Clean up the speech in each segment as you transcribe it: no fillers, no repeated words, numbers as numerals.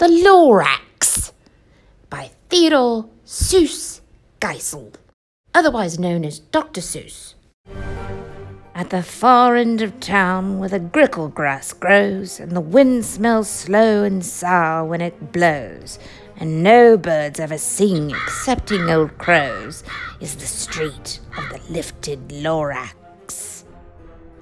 The Lorax by Theodore Seuss Geisel, otherwise known as Dr. Seuss. At the far end of town where the grickle grass grows, and the wind smells slow and sour when it blows, and no birds ever sing excepting old crows, is the street of the lifted Lorax.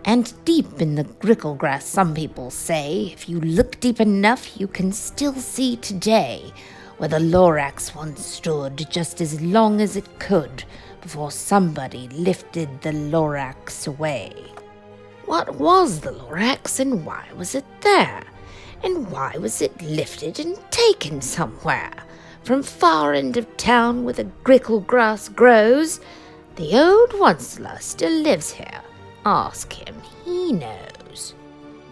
And deep in the grickle grass, some people say, if you look deep enough, you can still see today where the Lorax once stood, just as long as it could, before somebody lifted the Lorax away. What was the Lorax, and why was it there? And why was it lifted and taken somewhere? From far end of town where the grickle grass grows, the old Onceler still lives here. Ask him, he knows.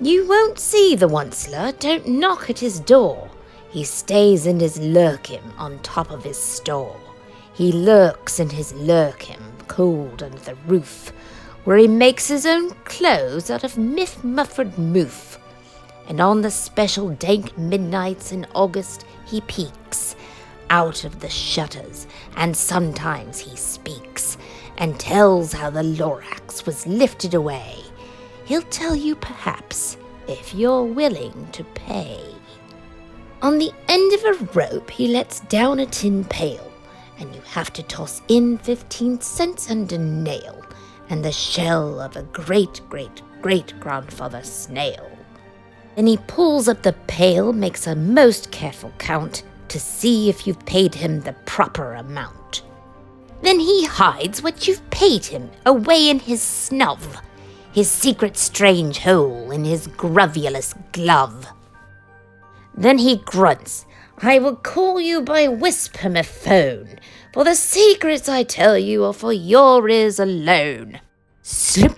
You won't see the Onceler, don't knock at his door. He stays in his lurkin on top of his store. He lurks in his lurkin, cold under the roof, where he makes his own clothes out of myth-muffled moof. And on the special dank midnights in August he peeks out of the shutters, and sometimes he speaks, and tells how the Lorax was lifted away. He'll tell you perhaps, if you're willing to pay. On the end of a rope he lets down a tin pail, and you have to toss in 15 cents and a nail, and the shell of a great-great-great-grandfather snail. Then he pulls up the pail, makes a most careful count, to see if you've paid him the proper amount. Then he hides what you've paid him away in his snub, his secret strange hole in his grovulous glove. Then he grunts, I will call you by whisper-me-phone, for the secrets I tell you are for your ears alone. Slip,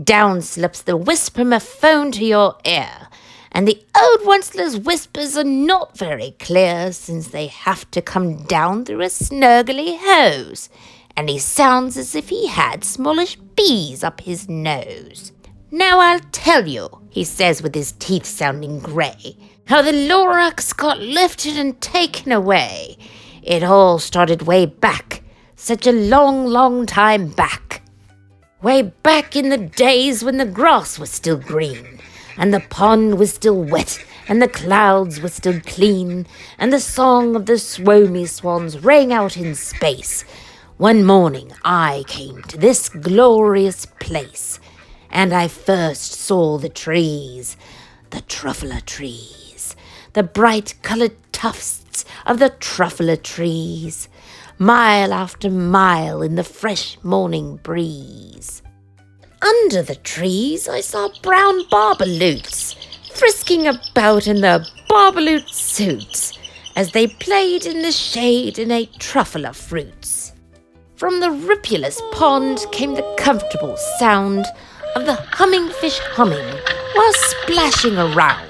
down slips the whisper-me-phone to your ear, and the old Onceler's whispers are not very clear, since they have to come down through a snurgly hose, and he sounds as if he had smallish bees up his nose. Now I'll tell you, he says with his teeth sounding grey, how the Lorax got lifted and taken away. It all started way back, such a long, long time back. Way back in the days when the grass was still green, and the pond was still wet, and the clouds were still clean, and the song of the swomy swans rang out in space. One morning I came to this glorious place, and I first saw the trees, the truffler trees, the bright-coloured tufts of the truffler trees, mile after mile in the fresh morning breeze. Under the trees I saw brown barbaloots, frisking about in their barbaloot suits, as they played in the shade and ate truffler fruits. From the ripulous pond came the comfortable sound of the humming fish humming while splashing around.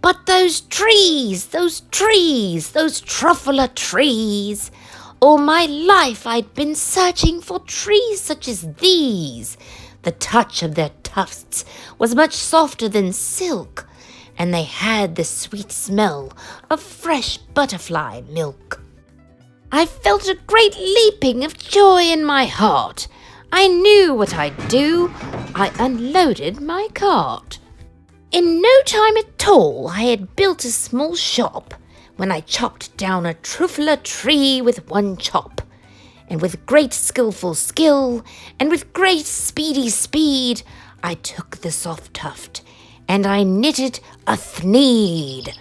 But those trees, those truffler trees, all my life I'd been searching for trees such as these. The touch of their tufts was much softer than silk, and they had the sweet smell of fresh butterfly milk. I felt a great leaping of joy in my heart. I knew what I'd do. I unloaded my cart. In no time at all I had built a small shop, when I chopped down a truffler tree with one chop. And with great skillful skill, and with great speedy speed, I took the soft tuft, and I knitted a thneed.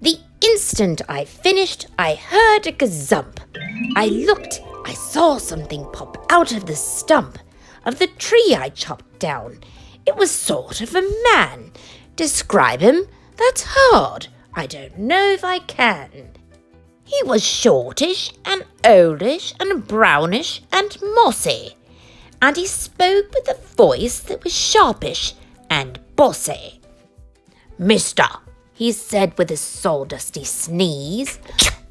The instant I finished, I heard a gazump. I looked, I saw something pop out of the stump of the tree I chopped down. It was sort of a man. Describe him? That's hard. I don't know if I can. He was shortish and oldish and brownish and mossy, and he spoke with a voice that was sharpish and bossy. Mister, he said with a sawdusty sneeze,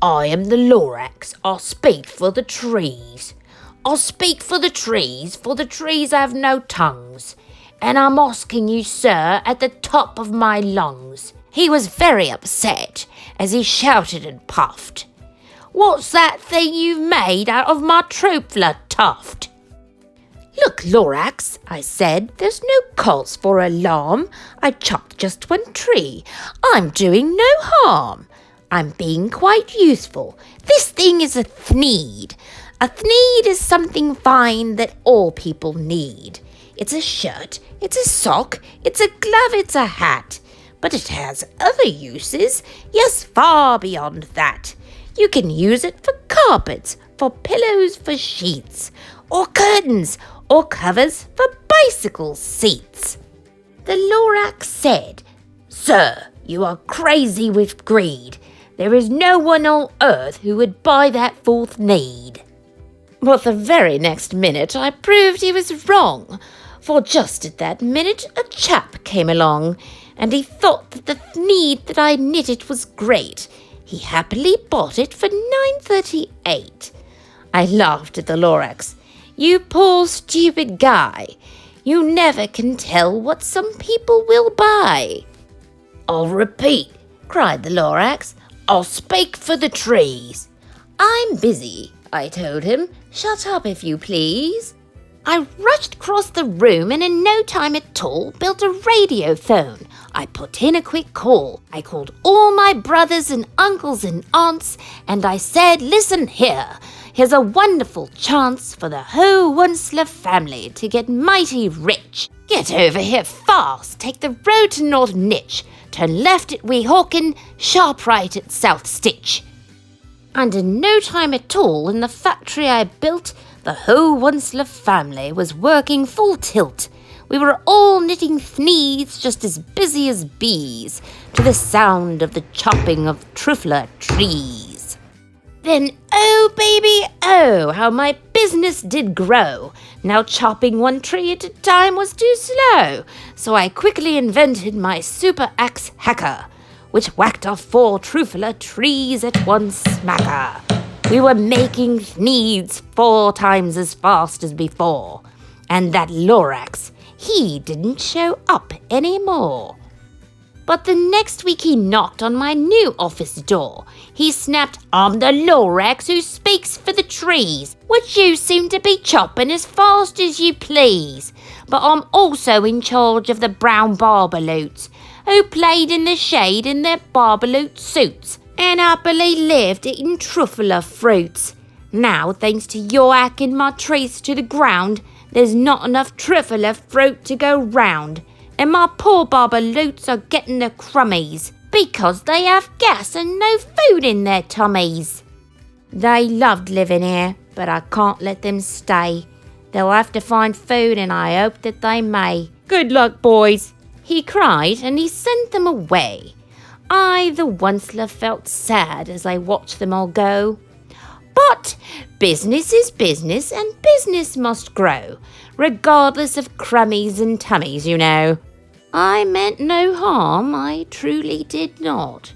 I am the Lorax, I'll speak for the trees. I'll speak for the trees have no tongues, and I'm asking you, sir, at the top of my lungs, He was very upset as he shouted and puffed. "What's that thing you've made out of my truffler tuft?" "Look, Lorax," I said, "there's no cause for alarm. I chopped just one tree. I'm doing no harm. I'm being quite useful. This thing is a thneed. A thneed is something fine that all people need. It's a shirt, it's a sock, it's a glove, it's a hat. But it has other uses, yes, far beyond that. You can use it for carpets, for pillows, for sheets, or curtains, or covers for bicycle seats." The Lorax said, "Sir, you are crazy with greed. There is no one on earth who would buy that fourth need." But the very next minute I proved he was wrong, for just at that minute a chap came along, and he thought that the thneed that I knitted was great. He happily bought it for $9.38. I laughed at the Lorax. "You poor stupid guy. You never can tell what some people will buy." "I'll repeat," cried the Lorax. "I'll speak for the trees." "I'm busy," I told him. "Shut up, if you please." I rushed across the room and in no time at all built a radio phone. I put in a quick call. I called all my brothers and uncles and aunts, and I said, "Listen here. Here's a wonderful chance for the whole Wunsler family to get mighty rich. Get over here fast. Take the road to North Nitch. Turn left at Weehawken, sharp right at South Stitch." And in no time at all, in the factory I built, the whole Wunsler family was working full tilt. We were all knitting thneeds just as busy as bees, to the sound of the chopping of truffler trees. Then, oh baby, oh, how my business did grow. Now chopping one tree at a time was too slow, so I quickly invented my super axe hacker, which whacked off 4 truffler trees at one smacker. We were making thneeds 4 times as fast as before, and that Lorax, he didn't show up anymore. But the next week he knocked on my new office door. He snapped, "I'm the Lorax who speaks for the trees, which you seem to be chopping as fast as you please. But I'm also in charge of the brown barbaloots, who played in the shade in their barbaloot suits, and happily lived eating truffler fruits. Now, thanks to your hacking my trees to the ground, there's not enough truffler fruit to go round, and my poor barbaloots are getting the crummies, because they have gas and no food in their tummies. They loved living here, but I can't let them stay. They'll have to find food, and I hope that they may. Good luck, boys," he cried, and he sent them away. I, the Wunsler, felt sad as I watched them all go. But business is business, and business must grow, regardless of crummies and tummies, you know. I meant no harm, I truly did not.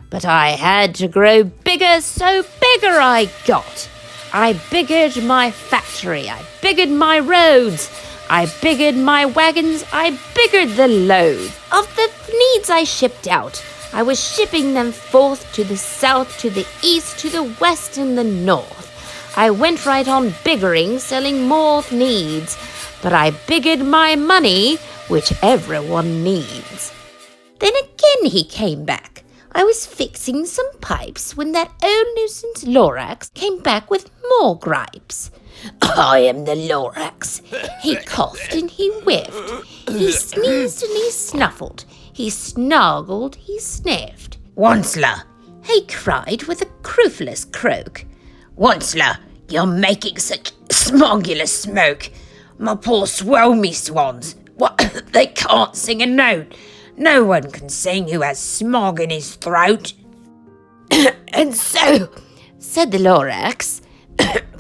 But I had to grow bigger, so bigger I got. I biggered my factory, I biggered my roads, I biggered my wagons, I biggered the load. Of the thneeds I shipped out, I was shipping them forth to the south, to the east, to the west, and the north. I went right on biggering, selling more thneeds, but I biggered my money, which everyone needs. Then again he came back. I was fixing some pipes when that old nuisance Lorax came back with more gripes. "I am the Lorax." He coughed and he whiffed. He sneezed and he snuffled. He snargled, he sniffed. "Wunsler," he cried with a croofless croak. "Wunsler, you're making such smogulous smoke. My poor swell-me swans, what, they can't sing a note. No one can sing who has smog in his throat." "And so," said the Lorax,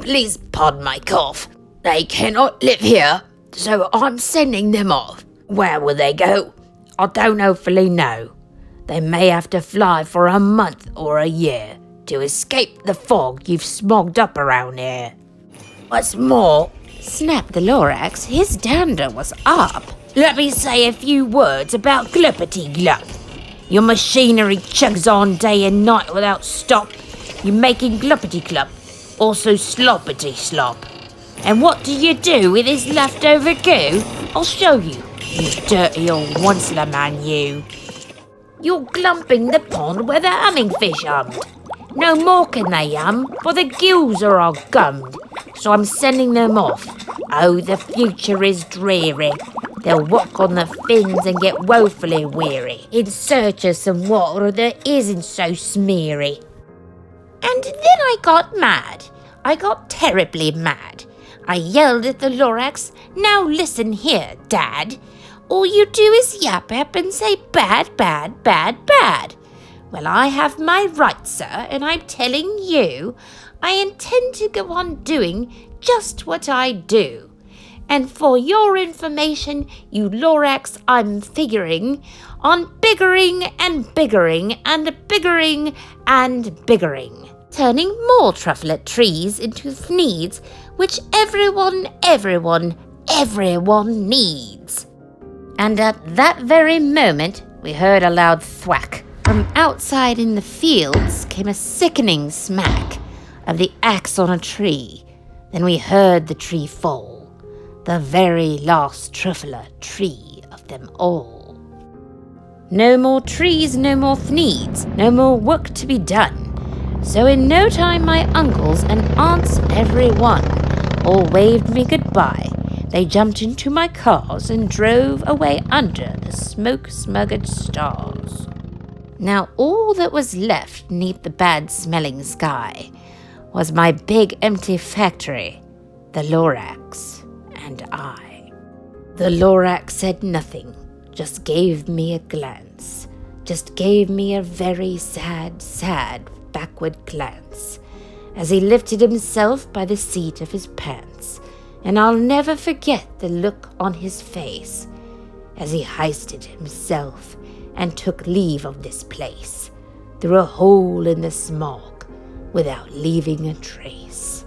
"please pardon my cough, they cannot live here, so I'm sending them off. Where will they go? I don't hopefully know. They may have to fly for a month or a year to escape the fog you've smogged up around here." "What's more," snapped the Lorax, his dander was up, "let me say a few words about Gluppity Glup. Your machinery chugs on day and night without stop. You're making gluppity-glup, also sloppity-slop. And what do you do with this leftover goo? I'll show you, you dirty old onceler man, you. You're glumping the pond where the hummingfish hummed. No more can they hum, for the gills are all gummed. So I'm sending them off. Oh, the future is dreary. They'll walk on the fins and get woefully weary in search of some water that isn't so smeary. And then I got mad. I got terribly mad. I yelled at the Lorax, "Now listen here, Dad. All you do is yap and say bad, bad, bad, bad. Well, I have my rights, sir, and I'm telling you, I intend to go on doing just what I do. And for your information, you Lorax, I'm figuring on biggering and biggering and biggering and biggering, turning more trufflet trees into thneeds, which everyone needs." And at that very moment, we heard a loud thwack. From outside in the fields came a sickening smack of the axe on a tree. Then we heard the tree fall, the very last truffler tree of them all. No more trees, no more thneeds, no more work to be done. So in no time my uncles and aunts, every one, all waved me goodbye. They jumped into my cars and drove away under the smoke-smuggered stars. Now all that was left neath the bad-smelling sky was my big empty factory, the Lorax, and I. The Lorax said nothing, just gave me a glance, just gave me a very sad backward glance, as he lifted himself by the seat of his pants, and I'll never forget the look on his face as he hoisted himself and took leave of this place through a hole in the smog without leaving a trace.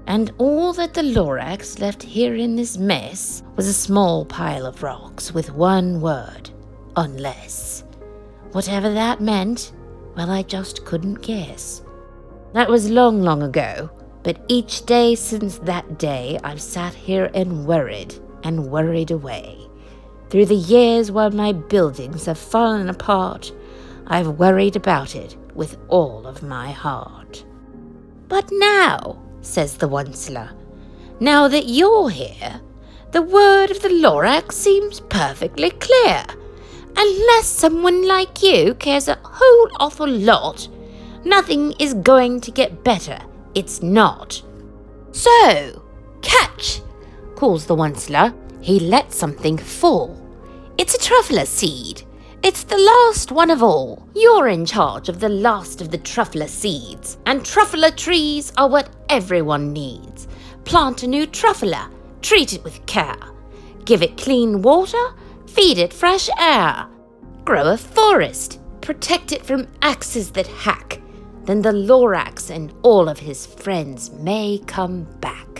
And all that the Lorax left here in this mess was a small pile of rocks with one word, unless. Whatever that meant, well, I just couldn't guess. That was long, long ago, but each day since that day I've sat here and worried away. Through the years while my buildings have fallen apart, I've worried about it with all of my heart. "But now," says the onceler, "now that you're here, the word of the Lorax seems perfectly clear. Unless someone like you cares a whole awful lot, nothing is going to get better. It's not." "So, catch," calls the onceler. He lets something fall. It's a truffler seed. It's the last one of all. You're in charge of the last of the truffler seeds, and truffler trees are what everyone needs. Plant a new truffler, treat it with care. Give it clean water, feed it fresh air. Grow a forest, protect it from axes that hack. Then the Lorax and all of his friends may come back.